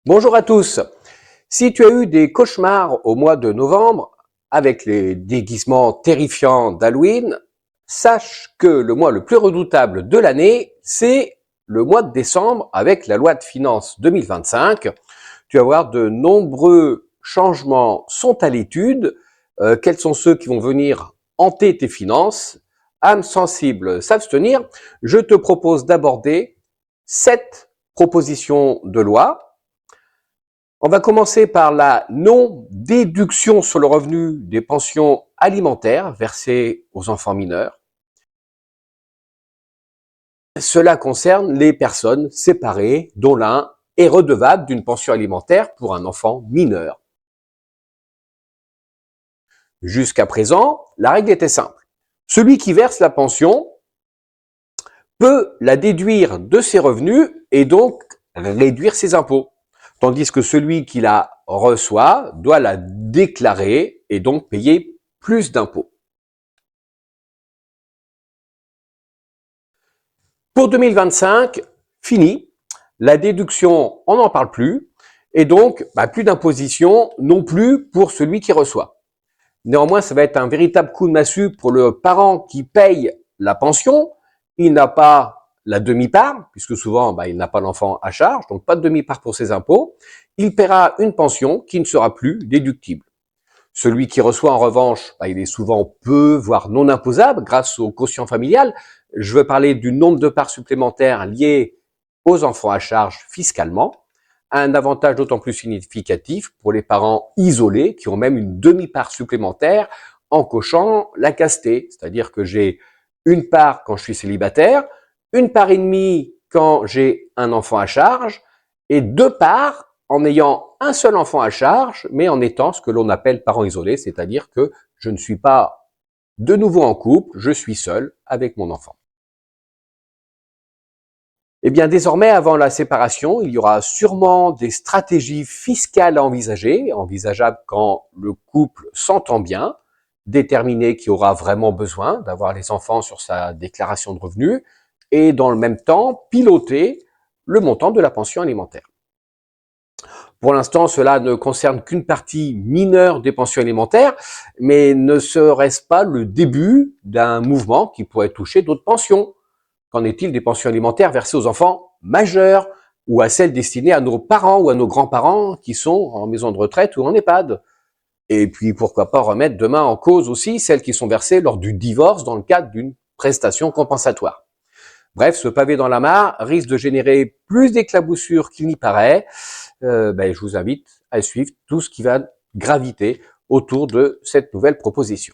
Bonjour à tous. Si tu as eu des cauchemars au mois de novembre avec les déguisements terrifiants d'Halloween, sache que le mois le plus redoutable de l'année, c'est le mois de décembre avec la loi de finances 2025. Tu vas voir de nombreux changements sont à l'étude. Quels sont ceux qui vont venir hanter tes finances? Âmes sensibles s'abstenir. Je te propose d'aborder 7 propositions de loi. On va commencer par la non-déduction sur le revenu des pensions alimentaires versées aux enfants mineurs. Cela concerne les personnes séparées dont l'un est redevable d'une pension alimentaire pour un enfant mineur. Jusqu'à présent, la règle était simple. Celui qui verse la pension peut la déduire de ses revenus et donc réduire ses impôts. Tandis que celui qui la reçoit doit la déclarer et donc payer plus d'impôts. Pour 2025, fini. La déduction, on n'en parle plus. Et donc, plus d'imposition non plus pour celui qui reçoit. Néanmoins, ça va être un véritable coup de massue pour le parent qui paye la pension. Il n'a pas la demi-part, puisque souvent, il n'a pas l'enfant à charge, donc pas de demi-part pour ses impôts. Il paiera une pension qui ne sera plus déductible. Celui qui reçoit, en revanche, il est souvent peu, voire non imposable grâce au quotient familial. Je veux parler du nombre de parts supplémentaires liées aux enfants à charge fiscalement. Un avantage d'autant plus significatif pour les parents isolés qui ont même une demi-part supplémentaire en cochant la castée. C'est-à-dire que j'ai une part quand je suis célibataire, une part et demie quand j'ai un enfant à charge et 2 parts en ayant un seul enfant à charge, mais en étant ce que l'on appelle parent isolé, c'est-à-dire que je ne suis pas de nouveau en couple, je suis seul avec mon enfant. Eh bien, désormais, avant la séparation, il y aura sûrement des stratégies fiscales à envisager, envisageables quand le couple s'entend bien, déterminer qui aura vraiment besoin d'avoir les enfants sur sa déclaration de revenus, et dans le même temps, piloter le montant de la pension alimentaire. Pour l'instant, cela ne concerne qu'une partie mineure des pensions alimentaires, mais ne serait-ce pas le début d'un mouvement qui pourrait toucher d'autres pensions? Qu'en est-il des pensions alimentaires versées aux enfants majeurs ou à celles destinées à nos parents ou à nos grands-parents qui sont en maison de retraite ou en EHPAD? Et puis, pourquoi pas remettre demain en cause aussi celles qui sont versées lors du divorce dans le cadre d'une prestation compensatoire. Bref, ce pavé dans la mare risque de générer plus d'éclaboussures qu'il n'y paraît. Je vous invite à suivre tout ce qui va graviter autour de cette nouvelle proposition.